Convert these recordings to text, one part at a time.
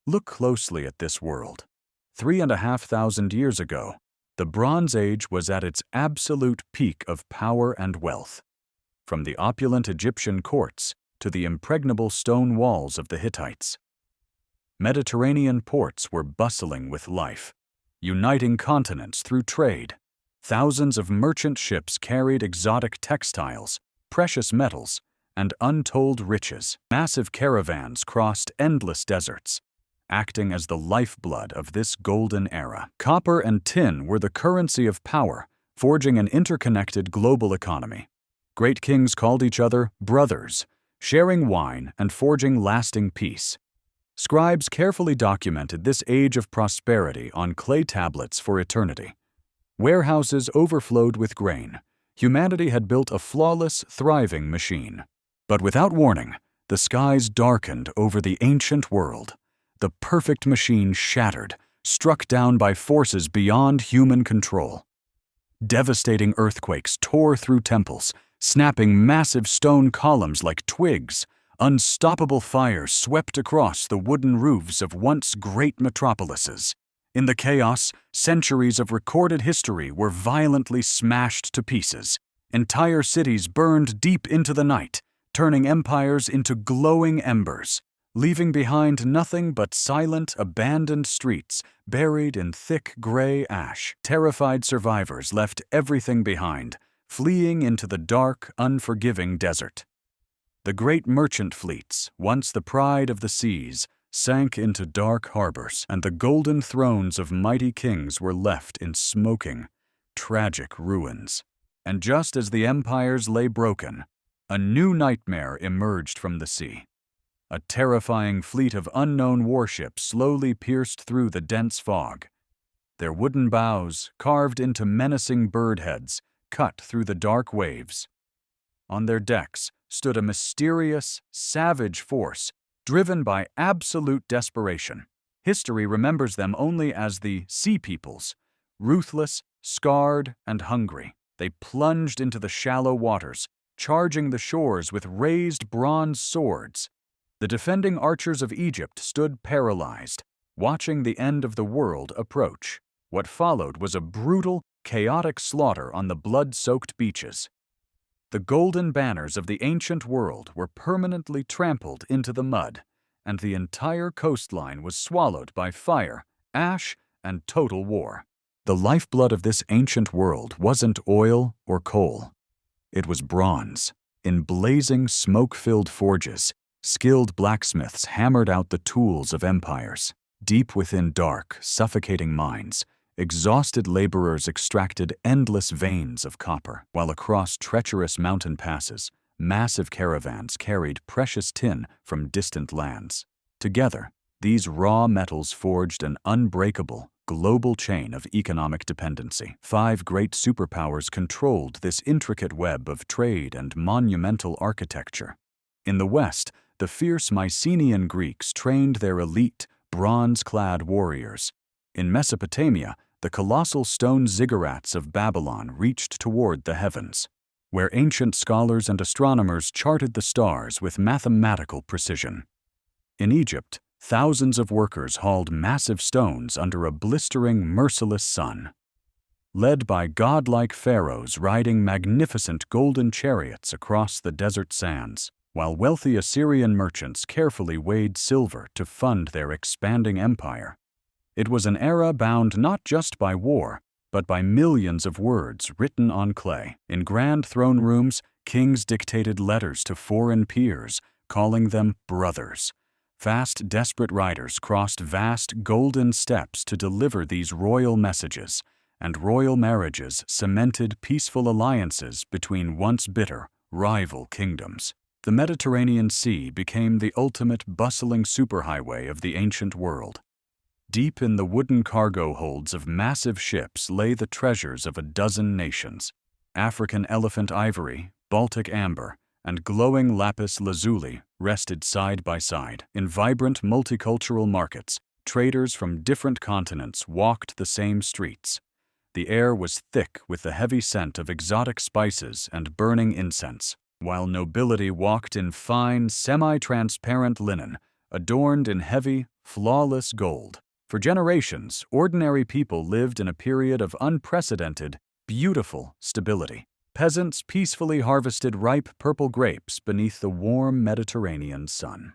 Look closely at this world. 3,500 years ago, the Bronze Age was at its absolute peak of power and wealth. From the opulent Egyptian courts to the impregnable stone walls of the Hittites. Mediterranean ports were bustling with life, uniting continents through trade. Thousands of merchant ships carried exotic textiles, precious metals, and untold riches. Massive caravans crossed endless deserts, acting as the lifeblood of this golden era. Copper and tin were the currency of power, forging an interconnected global economy. Great kings called each other brothers, sharing wine and forging lasting peace. Scribes carefully documented this age of prosperity on clay tablets for eternity. Warehouses overflowed with grain. Humanity had built a flawless, thriving machine. But without warning, the skies darkened over the ancient world. The perfect machine shattered, struck down by forces beyond human control. Devastating earthquakes tore through temples, snapping massive stone columns like twigs. Unstoppable fires swept across the wooden roofs of once great metropolises. In the chaos, centuries of recorded history were violently smashed to pieces. Entire cities burned deep into the night, turning empires into glowing embers, leaving behind nothing but silent, abandoned streets buried in thick gray ash. Terrified survivors left everything behind, fleeing into the dark, unforgiving desert. The great merchant fleets, once the pride of the seas, sank into dark harbors, and the golden thrones of mighty kings were left in smoking, tragic ruins. And just as the empires lay broken, a new nightmare emerged from the sea. A terrifying fleet of unknown warships slowly pierced through the dense fog. Their wooden bows, carved into menacing bird heads, cut through the dark waves. On their decks stood a mysterious, savage force driven by absolute desperation. History remembers them only as the Sea Peoples, ruthless, scarred, and hungry. They plunged into the shallow waters, charging the shores with raised bronze swords. The defending archers of Egypt stood paralyzed, watching the end of the world approach. What followed was a brutal, chaotic slaughter on the blood-soaked beaches. The golden banners of the ancient world were permanently trampled into the mud, and the entire coastline was swallowed by fire, ash, and total war. The lifeblood of this ancient world wasn't oil or coal. It was bronze. In blazing, smoke-filled forges, skilled blacksmiths hammered out the tools of empires. Deep within dark, suffocating mines, exhausted laborers extracted endless veins of copper, while across treacherous mountain passes, massive caravans carried precious tin from distant lands. Together, these raw metals forged an unbreakable, global chain of economic dependency. 5 great superpowers controlled this intricate web of trade and monumental architecture. In the West, the fierce Mycenaean Greeks trained their elite, bronze-clad warriors. In Mesopotamia, the colossal stone ziggurats of Babylon reached toward the heavens, where ancient scholars and astronomers charted the stars with mathematical precision. In Egypt, thousands of workers hauled massive stones under a blistering, merciless sun. Led by godlike pharaohs riding magnificent golden chariots across the desert sands, while wealthy Assyrian merchants carefully weighed silver to fund their expanding empire. It was an era bound not just by war, but by millions of words written on clay. In grand throne rooms, kings dictated letters to foreign peers, calling them brothers. Fast, desperate riders crossed vast golden steppes to deliver these royal messages, and royal marriages cemented peaceful alliances between once bitter, rival kingdoms. The Mediterranean Sea became the ultimate bustling superhighway of the ancient world. Deep in the wooden cargo holds of massive ships lay the treasures of a dozen nations. African elephant ivory, Baltic amber, and glowing lapis lazuli rested side by side. In vibrant multicultural markets, traders from different continents walked the same streets. The air was thick with the heavy scent of exotic spices and burning incense, while nobility walked in fine, semi-transparent linen, adorned in heavy, flawless gold. For generations, ordinary people lived in a period of unprecedented, beautiful stability. Peasants peacefully harvested ripe purple grapes beneath the warm Mediterranean sun.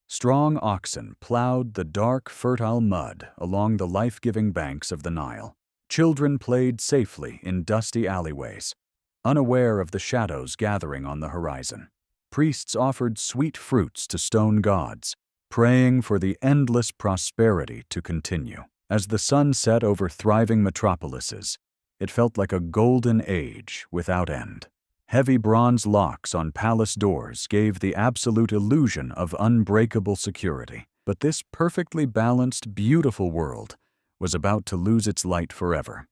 Strong oxen plowed the dark, fertile mud along the life-giving banks of the Nile. Children played safely in dusty alleyways, unaware of the shadows gathering on the horizon. Priests offered sweet fruits to stone gods, praying for the endless prosperity to continue. As the sun set over thriving metropolises, it felt like a golden age without end. Heavy bronze locks on palace doors gave the absolute illusion of unbreakable security. But this perfectly balanced, beautiful world was about to lose its light forever.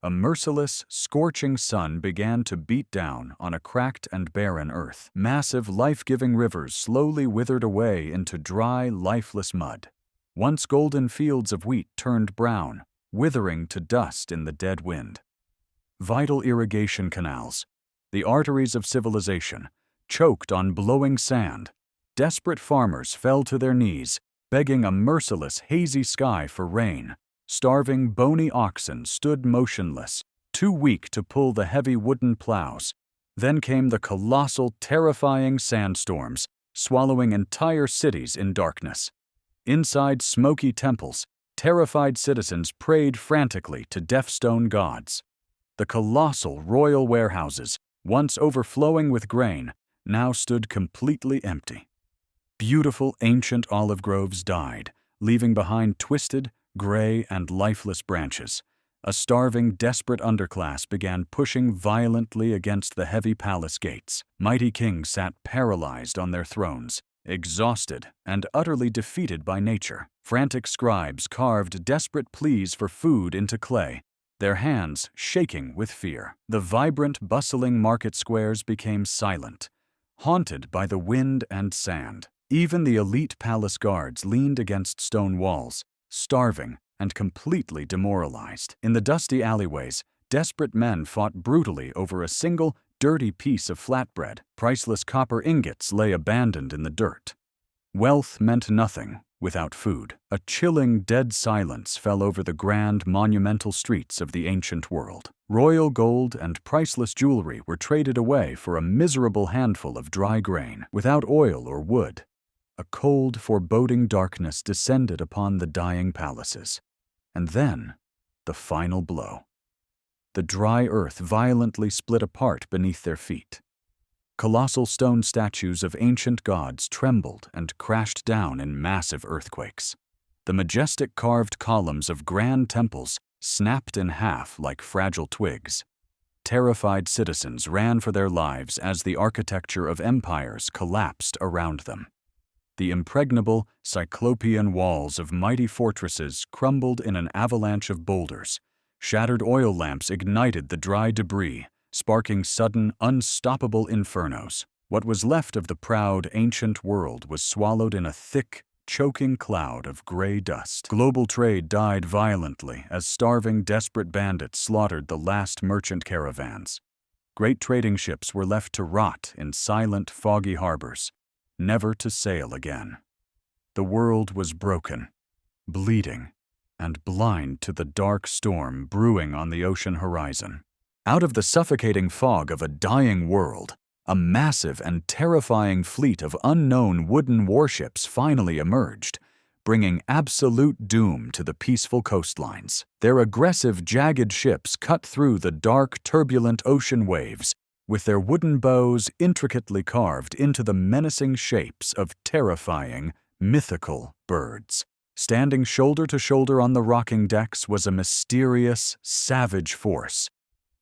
A merciless, scorching sun began to beat down on a cracked and barren earth. Massive, life-giving rivers slowly withered away into dry, lifeless mud. Once golden fields of wheat turned brown, withering to dust in the dead wind. Vital irrigation canals, the arteries of civilization, choked on blowing sand. Desperate farmers fell to their knees, begging a merciless, hazy sky for rain. Starving, bony oxen stood motionless, too weak to pull the heavy wooden plows. Then came the colossal, terrifying sandstorms, swallowing entire cities in darkness. Inside smoky temples, terrified citizens prayed frantically to deaf stone gods. The colossal royal warehouses, once overflowing with grain, now stood completely empty. Beautiful ancient olive groves died, leaving behind twisted, gray, and lifeless branches. A starving, desperate underclass began pushing violently against the heavy palace gates. Mighty kings sat paralyzed on their thrones, exhausted and utterly defeated by nature. Frantic scribes carved desperate pleas for food into clay, their hands shaking with fear. The vibrant, bustling market squares became silent, haunted by the wind and sand. Even the elite palace guards leaned against stone walls, starving and completely demoralized. In the dusty alleyways, desperate men fought brutally over a single, dirty piece of flatbread. Priceless copper ingots lay abandoned in the dirt. Wealth meant nothing without food. A chilling, dead silence fell over the grand, monumental streets of the ancient world. Royal gold and priceless jewelry were traded away for a miserable handful of dry grain, without oil or wood. A cold, foreboding darkness descended upon the dying palaces. And then, the final blow. The dry earth violently split apart beneath their feet. Colossal stone statues of ancient gods trembled and crashed down in massive earthquakes. The majestic carved columns of grand temples snapped in half like fragile twigs. Terrified citizens ran for their lives as the architecture of empires collapsed around them. The impregnable, cyclopean walls of mighty fortresses crumbled in an avalanche of boulders. Shattered oil lamps ignited the dry debris, sparking sudden, unstoppable infernos. What was left of the proud, ancient world was swallowed in a thick, choking cloud of gray dust. Global trade died violently as starving, desperate bandits slaughtered the last merchant caravans. Great trading ships were left to rot in silent, foggy harbors, never to sail again. The world was broken, bleeding, and blind to the dark storm brewing on the ocean horizon. Out of the suffocating fog of a dying world, a massive and terrifying fleet of unknown wooden warships finally emerged, bringing absolute doom to the peaceful coastlines. Their aggressive, jagged ships cut through the dark, turbulent ocean waves, with their wooden bows intricately carved into the menacing shapes of terrifying, mythical birds. Standing shoulder to shoulder on the rocking decks was a mysterious, savage force.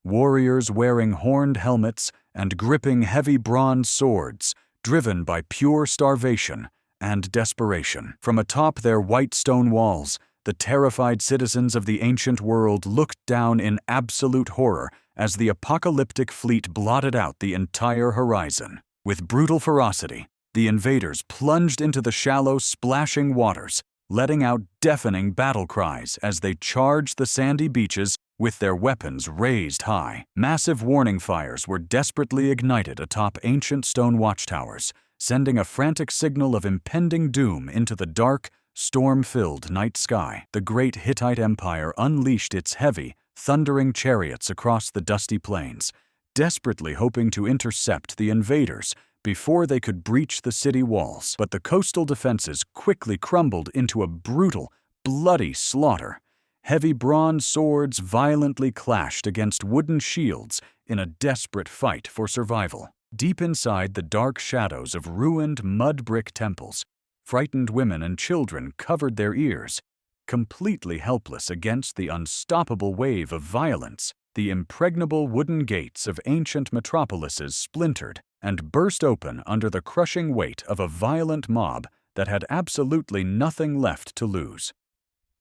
Warriors wearing horned helmets and gripping heavy bronze swords, driven by pure starvation and desperation. From atop their white stone walls, the terrified citizens of the ancient world looked down in absolute horror as the apocalyptic fleet blotted out the entire horizon. With brutal ferocity, the invaders plunged into the shallow, splashing waters, letting out deafening battle cries as they charged the sandy beaches with their weapons raised high. Massive warning fires were desperately ignited atop ancient stone watchtowers, sending a frantic signal of impending doom into the dark, storm-filled night sky, the great Hittite Empire unleashed its heavy, thundering chariots across the dusty plains, desperately hoping to intercept the invaders before they could breach the city walls. But the coastal defenses quickly crumbled into a brutal, bloody slaughter. Heavy bronze swords violently clashed against wooden shields in a desperate fight for survival. Deep inside the dark shadows of ruined mud-brick temples, frightened women and children covered their ears, completely helpless against the unstoppable wave of violence. The impregnable wooden gates of ancient metropolises splintered and burst open under the crushing weight of a violent mob that had absolutely nothing left to lose.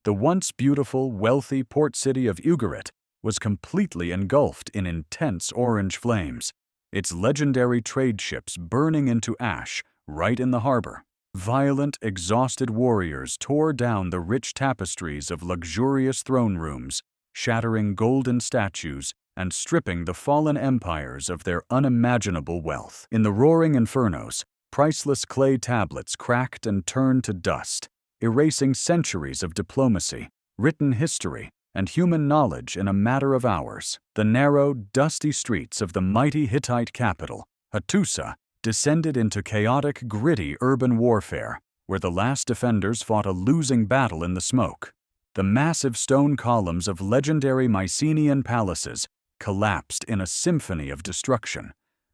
The once beautiful, wealthy port city of Ugarit was completely engulfed in intense orange flames, its legendary trade ships burning into ash right in the harbor. Violent, exhausted warriors tore down the rich tapestries of luxurious throne rooms, shattering golden statues and stripping the fallen empires of their unimaginable wealth. In the roaring infernos, priceless clay tablets cracked and turned to dust, erasing centuries of diplomacy, written history, and human knowledge in a matter of hours. The narrow, dusty streets of the mighty Hittite capital, Hattusa, descended into chaotic, gritty urban warfare, where the last defenders fought a losing battle in the smoke. The massive stone columns of legendary Mycenaean palaces collapsed in a symphony of destruction,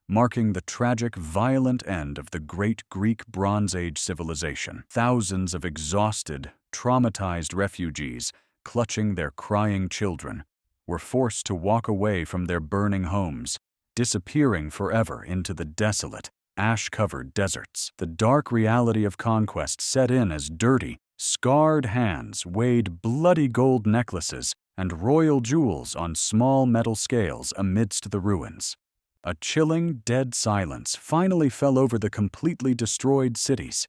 marking the tragic, violent end of the great Greek Bronze Age civilization. Thousands of exhausted, traumatized refugees, clutching their crying children, were forced to walk away from their burning homes, disappearing forever into the desolate, ash-covered deserts. The dark reality of conquest set in as dirty, scarred hands weighed bloody gold necklaces and royal jewels on small metal scales amidst the ruins. A chilling, dead silence finally fell over the completely destroyed cities.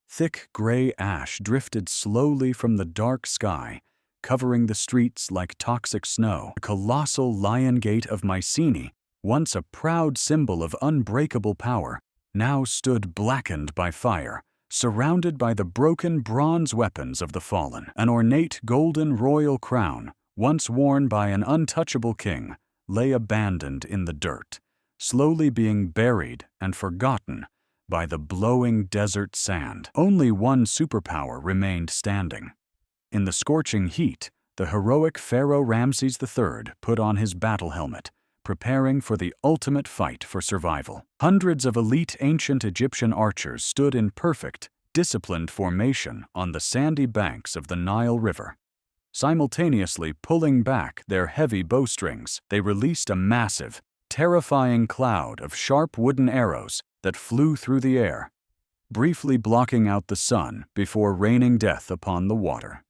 Thick gray ash drifted slowly from the dark sky, covering the streets like toxic snow. The colossal Lion Gate of Mycenae, once a proud symbol of unbreakable power, now stood blackened by fire, surrounded by the broken bronze weapons of the fallen. An ornate golden royal crown, once worn by an untouchable king, lay abandoned in the dirt, slowly being buried and forgotten by the blowing desert sand. Only one superpower remained standing. In the scorching heat, the heroic Pharaoh Ramses III put on his battle helmet, preparing for the ultimate fight for survival. Hundreds of elite ancient Egyptian archers stood in perfect, disciplined formation on the sandy banks of the Nile River. Simultaneously pulling back their heavy bowstrings, they released a massive, terrifying cloud of sharp wooden arrows that flew through the air, briefly blocking out the sun before raining death upon the water.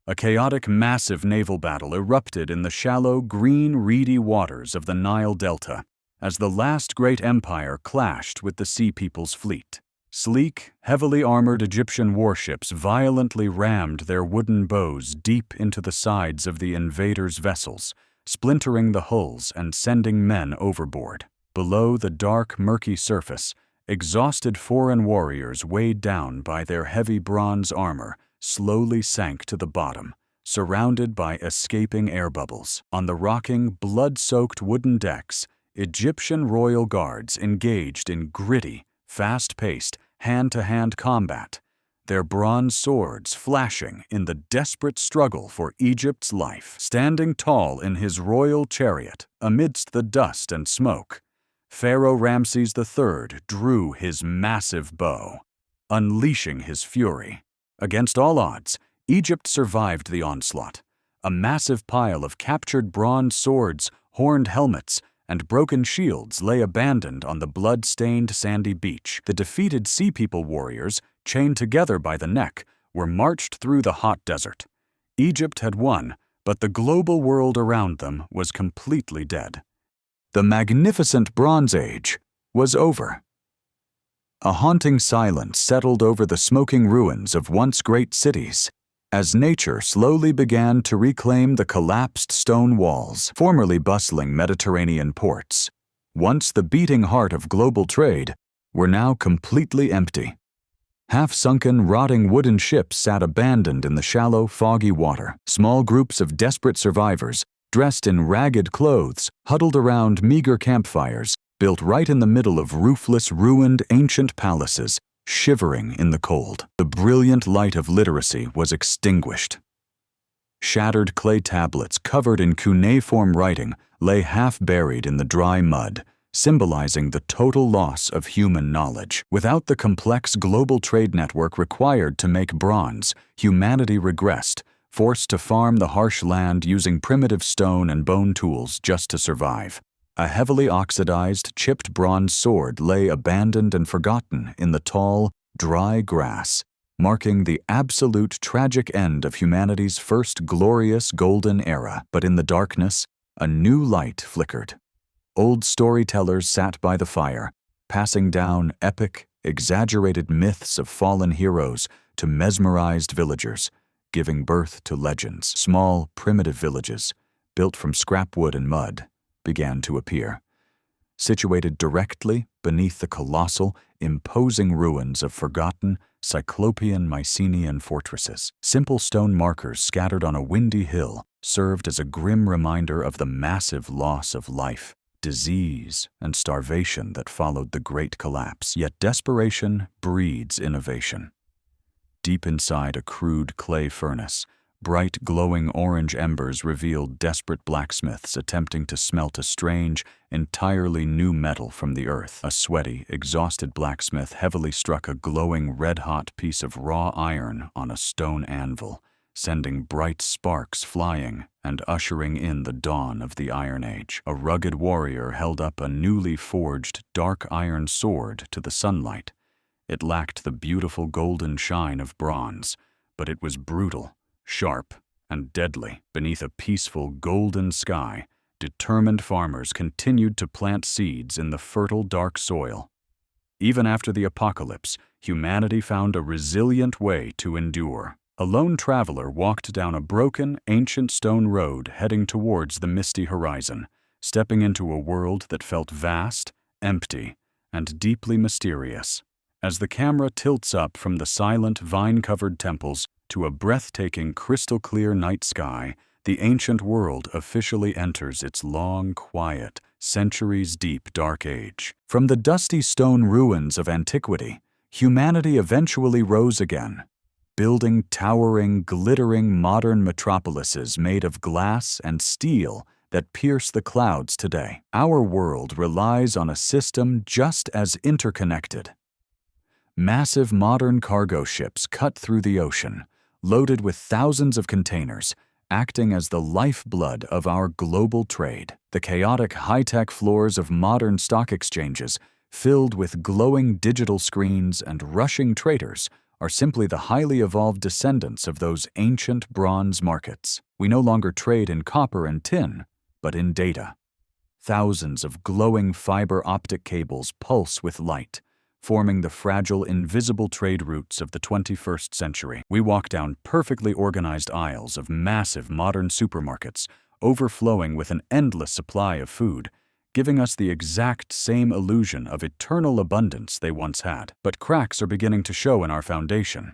A chaotic, massive naval battle erupted in the shallow, green, reedy waters of the Nile Delta as the last great empire clashed with the Sea People's fleet. Sleek, heavily armored Egyptian warships violently rammed their wooden bows deep into the sides of the invaders' vessels, splintering the hulls and sending men overboard. Below the dark, murky surface, exhausted foreign warriors weighed down by their heavy bronze armor slowly sank to the bottom, surrounded by escaping air bubbles. On the rocking, blood-soaked wooden decks, Egyptian royal guards engaged in gritty, fast-paced, hand-to-hand combat, their bronze swords flashing in the desperate struggle for Egypt's life. Standing tall in his royal chariot amidst the dust and smoke, Pharaoh Ramses III drew his massive bow, unleashing his fury. Against all odds, Egypt survived the onslaught. A massive pile of captured bronze swords, horned helmets, and broken shields lay abandoned on the blood-stained sandy beach. The defeated Sea People warriors, chained together by the neck, were marched through the hot desert. Egypt had won, but the global world around them was completely dead. The magnificent Bronze Age was over. A haunting silence settled over the smoking ruins of once great cities, as nature slowly began to reclaim the collapsed stone walls, formerly bustling Mediterranean ports, once the beating heart of global trade, were now completely empty. Half-sunken, rotting wooden ships sat abandoned in the shallow, foggy water. Small groups of desperate survivors, dressed in ragged clothes, huddled around meager campfires, built right in the middle of roofless, ruined ancient palaces, shivering in the cold. The brilliant light of literacy was extinguished. Shattered clay tablets covered in cuneiform writing lay half-buried in the dry mud, symbolizing the total loss of human knowledge. Without the complex global trade network required to make bronze, humanity regressed, forced to farm the harsh land using primitive stone and bone tools just to survive. A heavily oxidized, chipped bronze sword lay abandoned and forgotten in the tall, dry grass, marking the absolute tragic end of humanity's first glorious golden era. But in the darkness, a new light flickered. Old storytellers sat by the fire, passing down epic, exaggerated myths of fallen heroes to mesmerized villagers, giving birth to legends. Small, primitive villages, built from scrap wood and mud, began to appear, situated directly beneath the colossal, imposing ruins of forgotten, Cyclopean Mycenaean fortresses. Simple stone markers scattered on a windy hill served as a grim reminder of the massive loss of life, disease, and starvation that followed the Great Collapse. Yet desperation breeds innovation. Deep inside a crude clay furnace, bright glowing orange embers revealed desperate blacksmiths attempting to smelt a strange, entirely new metal from the earth. A sweaty, exhausted blacksmith heavily struck a glowing red-hot piece of raw iron on a stone anvil, sending bright sparks flying and ushering in the dawn of the Iron Age. A rugged warrior held up a newly forged dark iron sword to the sunlight. It lacked the beautiful golden shine of bronze, but it was brutal, sharp, and deadly. Beneath a peaceful golden sky, determined farmers continued to plant seeds in the fertile dark soil. Even after the apocalypse, humanity found a resilient way to endure. A lone traveler walked down a broken, ancient stone road heading towards the misty horizon, stepping into a world that felt vast, empty, and deeply mysterious. As the camera tilts up from the silent, vine-covered temples to a breathtaking, crystal-clear night sky, the ancient world officially enters its long, quiet, centuries-deep dark age. From the dusty stone ruins of antiquity, humanity eventually rose again, building towering, glittering modern metropolises made of glass and steel that pierce the clouds today. Our world relies on a system just as interconnected. Massive modern cargo ships cut through the ocean, loaded with thousands of containers, acting as the lifeblood of our global trade. The chaotic high-tech floors of modern stock exchanges, filled with glowing digital screens and rushing traders, are simply the highly evolved descendants of those ancient bronze markets. We no longer trade in copper and tin, but in data. Thousands of glowing fiber optic cables pulse with light, forming the fragile, invisible trade routes of the 21st century. We walk down perfectly organized aisles of massive modern supermarkets, overflowing with an endless supply of food, giving us the exact same illusion of eternal abundance they once had. But cracks are beginning to show in our foundation.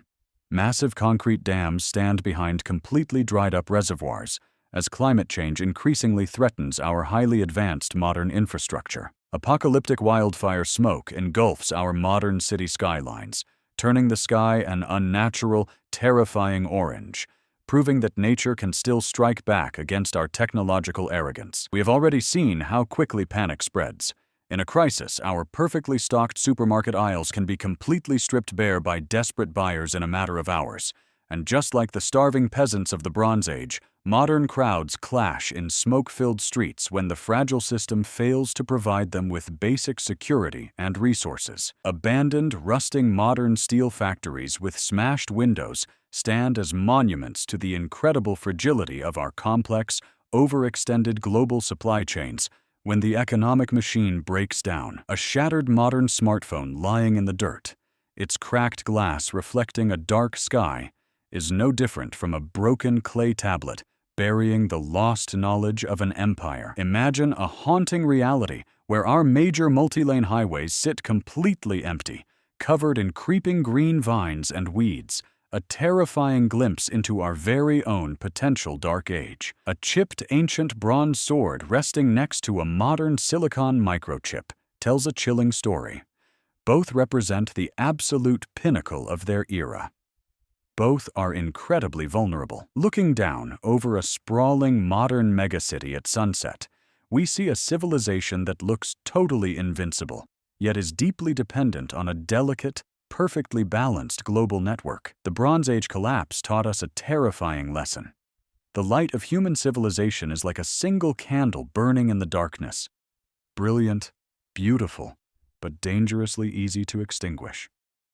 Massive concrete dams stand behind completely dried-up reservoirs, as climate change increasingly threatens our highly advanced modern infrastructure. Apocalyptic wildfire smoke engulfs our modern city skylines, turning the sky an unnatural, terrifying orange, proving that nature can still strike back against our technological arrogance. We have already seen how quickly panic spreads. In a crisis, our perfectly stocked supermarket aisles can be completely stripped bare by desperate buyers in a matter of hours. And just like the starving peasants of the Bronze Age, modern crowds clash in smoke-filled streets when the fragile system fails to provide them with basic security and resources. Abandoned, rusting modern steel factories with smashed windows stand as monuments to the incredible fragility of our complex, overextended global supply chains when the economic machine breaks down. A shattered modern smartphone lying in the dirt, its cracked glass reflecting a dark sky, is no different from a broken clay tablet burying the lost knowledge of an empire. Imagine a haunting reality where our major multi-lane highways sit completely empty, covered in creeping green vines and weeds, a terrifying glimpse into our very own potential dark age. A chipped ancient bronze sword resting next to a modern silicon microchip tells a chilling story. Both represent the absolute pinnacle of their era. Both are incredibly vulnerable. Looking down over a sprawling modern megacity at sunset, we see a civilization that looks totally invincible, yet is deeply dependent on a delicate, perfectly balanced global network. The Bronze Age collapse taught us a terrifying lesson. The light of human civilization is like a single candle burning in the darkness. Brilliant, beautiful, but dangerously easy to extinguish.